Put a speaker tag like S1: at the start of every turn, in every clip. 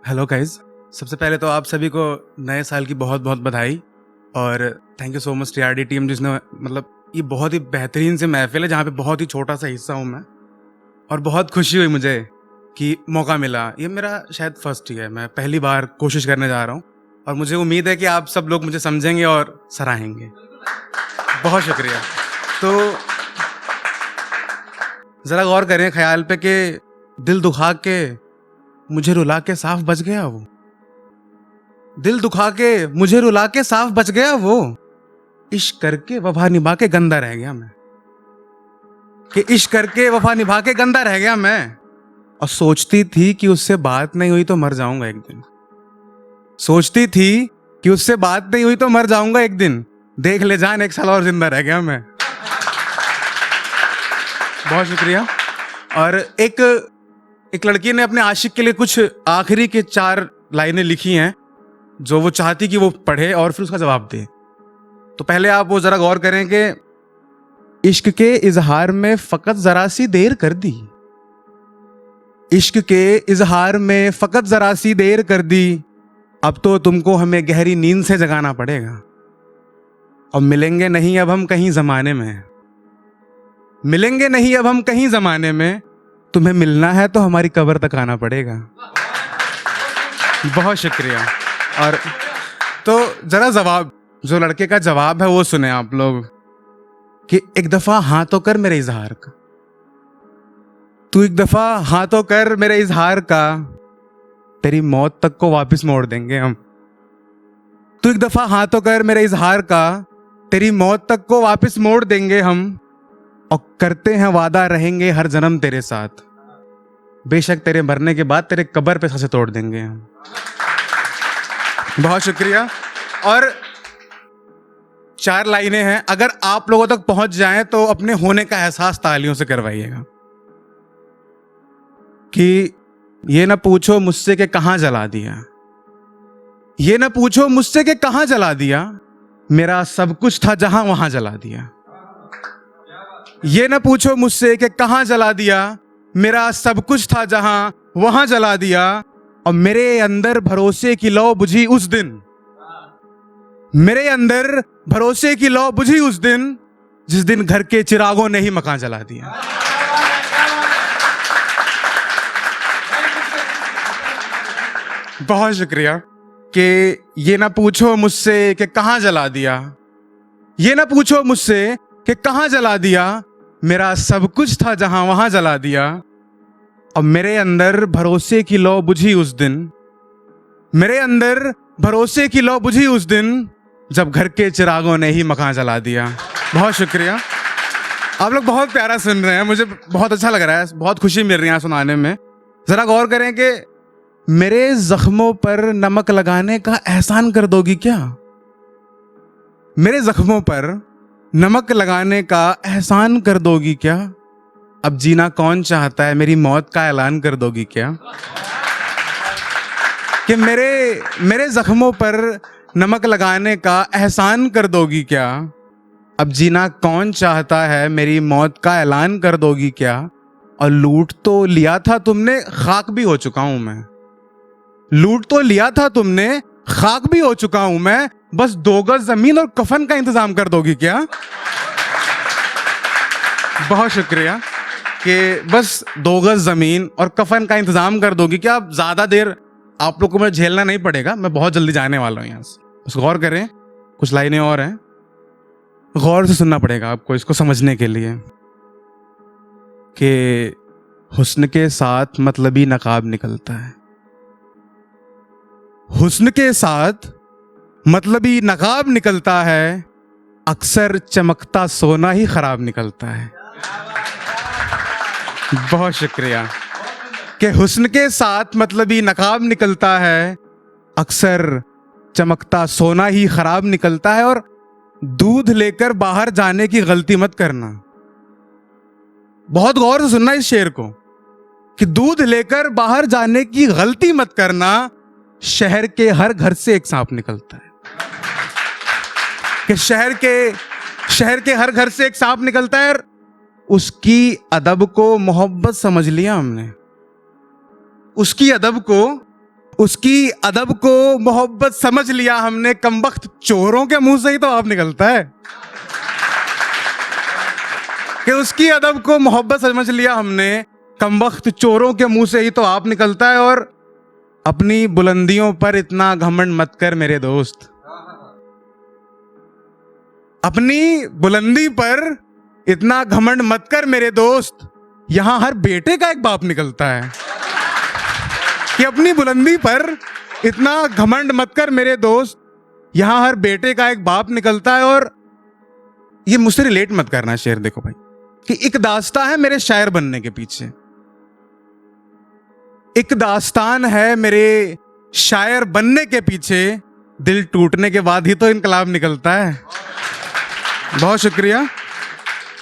S1: Hello guys. सबसे पहले तो आप सभी को नए साल की बहुत बहुत बधाई और thank you so much TRD team, जिसने ये बहुत ही बेहतरीन सी महफिल है जहाँ पे बहुत ही छोटा सा हिस्सा हूँ मैं, और बहुत खुशी हुई मुझे कि मौका मिला। ये मेरा शायद फर्स्ट ही है, मैं पहली बार कोशिश करने जा रहा हूँ और मुझे उम्मीद है कि आप सब लोग मुझे समझेंगे और सराहेंगे। बहुत शुक्रिया। तो ज़रा गौर करें ख्याल पे कि दिल दुखा के मुझे रुला के साफ बच गया वो। दिल दुखा के मुझे रुला के साफ बच गया वो। इश्क करके वफा निभा के गंदा रह गया मैं, कि इश्क करके वफा निभा के गंदा रह गया मैं। और सोचती थी कि उससे बात नहीं हुई तो मर जाऊंगा एक दिन। सोचती थी कि उससे बात नहीं हुई तो मर जाऊंगा एक दिन। देख ले जान, 1 साल और जिंदा रह गया मैं। बहुत शुक्रिया। और एक लड़की ने अपने आशिक के लिए कुछ आखिरी के 4 लाइनें लिखी हैं जो वो चाहती कि वो पढ़े और फिर उसका जवाब दे। तो पहले आप वो जरा गौर करें कि इश्क के इजहार में फकत जरा सी देर कर दी। इश्क के इजहार में फकत जरा सी देर कर दी। अब तो तुमको हमें गहरी नींद से जगाना पड़ेगा। और मिलेंगे नहीं अब हम कहीं जमाने में। मिलेंगे नहीं अब हम कहीं जमाने में। तुम्हें मिलना है तो हमारी कब्र तक आना पड़ेगा। बहुत शुक्रिया। और तो जरा जवाब, जो लड़के का जवाब है वो सुने आप लोग, कि एक दफा हाँ तो कर मेरे इजहार का। तू एक दफा हाँ तो कर मेरे इजहार का, तेरी मौत तक को वापस मोड़ देंगे हम। तू एक दफा हाँ तो कर मेरे इजहार का, तेरी मौत तक को वापस मोड़ देंगे हम। और करते हैं वादा रहेंगे हर जन्म तेरे साथ। बेशक तेरे मरने के बाद तेरे कब्र पे सांसें तोड़ देंगे हम। बहुत शुक्रिया। और 4 लाइनें हैं, अगर आप लोगों तक पहुंच जाएं तो अपने होने का एहसास तालियों से करवाइएगा। कि ये ना पूछो मुझसे कि कहां जला दिया। ये ना पूछो मुझसे कि कहां जला दिया, मेरा सब कुछ था जहां वहां जला दिया। ये ना पूछो मुझसे कि कहां जला दिया, मेरा सब कुछ था जहां वहां जला दिया। और मेरे अंदर भरोसे की लौ बुझी उस दिन। मेरे अंदर भरोसे की लौ बुझी उस दिन, जिस दिन घर के चिरागों ने ही मकान जला दिया। बहुत शुक्रिया। कि ये ना पूछो मुझसे कि कहां जला दिया। ये ना पूछो मुझसे कि कहां जला दिया, मेरा सब कुछ था जहां वहां जला दिया। और मेरे अंदर भरोसे की लौ बुझी उस दिन। मेरे अंदर भरोसे की लौ बुझी उस दिन, जब घर के चिरागों ने ही मकान जला दिया। बहुत शुक्रिया। आप लोग बहुत प्यारा सुन रहे हैं, मुझे बहुत अच्छा लग रहा है, बहुत खुशी मिल रही है सुनाने में। जरा गौर करें कि मेरे जख्मों पर नमक लगाने का एहसान कर दोगी क्या। मेरे जख्मों पर नमक लगाने का एहसान कर दोगी क्या। अब जीना कौन चाहता है, मेरी मौत का ऐलान कर दोगी क्या। कि मेरे जख्मों पर नमक लगाने का एहसान कर दोगी क्या। अब जीना कौन चाहता है, मेरी मौत का ऐलान कर दोगी क्या। और लूट तो लिया था तुमने, खाक भी हो चुका हूं मैं। लूट तो लिया था तुमने, खाक भी हो चुका हूं मैं। बस 2 गज जमीन और कफन का इंतजाम कर दोगी क्या। बहुत शुक्रिया। कि बस 2 गज जमीन और कफन का इंतजाम कर दोगी क्या। अब ज्यादा देर आप लोग को मुझे झेलना नहीं पड़ेगा, मैं बहुत जल्दी जाने वाला हूं यहां से। बस गौर करें, कुछ लाइनें और हैं, गौर से सुनना पड़ेगा आपको इसको समझने के लिए। कि हुस्न के साथ मतलबी नकाब निकलता है। हुस्न के साथ मतलबी नकाब निकलता है, अक्सर चमकता सोना ही खराब निकलता है। बहुत शुक्रिया। कि हुस्न के साथ मतलबी नकाब निकलता है, अक्सर चमकता सोना ही खराब निकलता है। और दूध लेकर बाहर जाने की गलती मत करना। बहुत गौर से सुनना इस शेर को, कि दूध लेकर बाहर जाने की गलती मत करना, शहर के हर घर से एक सांप निकलता है। कि शहर के हर घर से एक सांप निकलता है। उसकी अदब को मोहब्बत समझ लिया हमने। उसकी अदब को उसकी अदब को मोहब्बत समझ लिया हमने, कमबख्त चोरों के मुंह से ही तो आप निकलता है। कि उसकी अदब को मोहब्बत समझ लिया हमने, कमबख्त चोरों के मुंह से ही तो आप निकलता है। और अपनी बुलंदियों पर इतना घमंड मत कर मेरे दोस्त, अपनी बुलंदी पर इतना घमंड मत कर मेरे दोस्त, यहां हर बेटे का एक बाप निकलता है। कि अपनी बुलंदी पर इतना घमंड मत कर मेरे दोस्त, यहां हर बेटे का एक बाप निकलता है। और ये मुझसे रिलेट मत करना शेर, देखो भाई कि एक दास्तां है मेरे शायर बनने के पीछे, एक दास्तान है मेरे शायर बनने के पीछे, दिल टूटने के बाद ही तो इनकलाब निकलता है। बहुत शुक्रिया।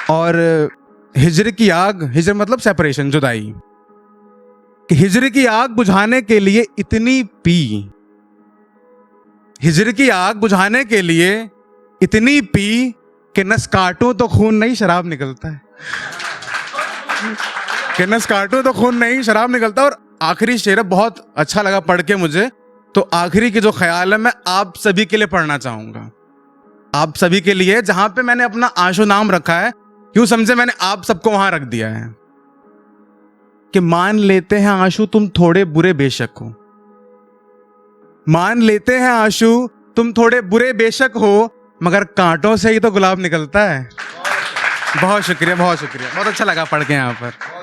S1: और हिजर की आग, हिजर मतलब सेपरेशन, जुदाई, कि हिजर की आग बुझाने के लिए इतनी पी, हिजर की आग बुझाने के लिए इतनी पी कि नस काटूं तो खून नहीं शराब निकलता है। कि नस काटूं तो खून नहीं शराब निकलता। और आखिरी शेर बहुत अच्छा लगा पढ़ के मुझे, तो आखिरी की जो ख्याल है मैं आप सभी के लिए पढ़ना चाहूंगा, आप सभी के लिए, जहां पे मैंने अपना आशु नाम रखा है, क्यों समझे मैंने आप सबको वहां रख दिया है। कि मान लेते हैं आशु तुम थोड़े बुरे बेशक हो, मान लेते हैं आशु तुम थोड़े बुरे बेशक हो, मगर कांटों से ही तो गुलाब निकलता है। बहुत शुक्रिया, बहुत शुक्रिया, बहुत अच्छा लगा पढ़ के यहाँ पर।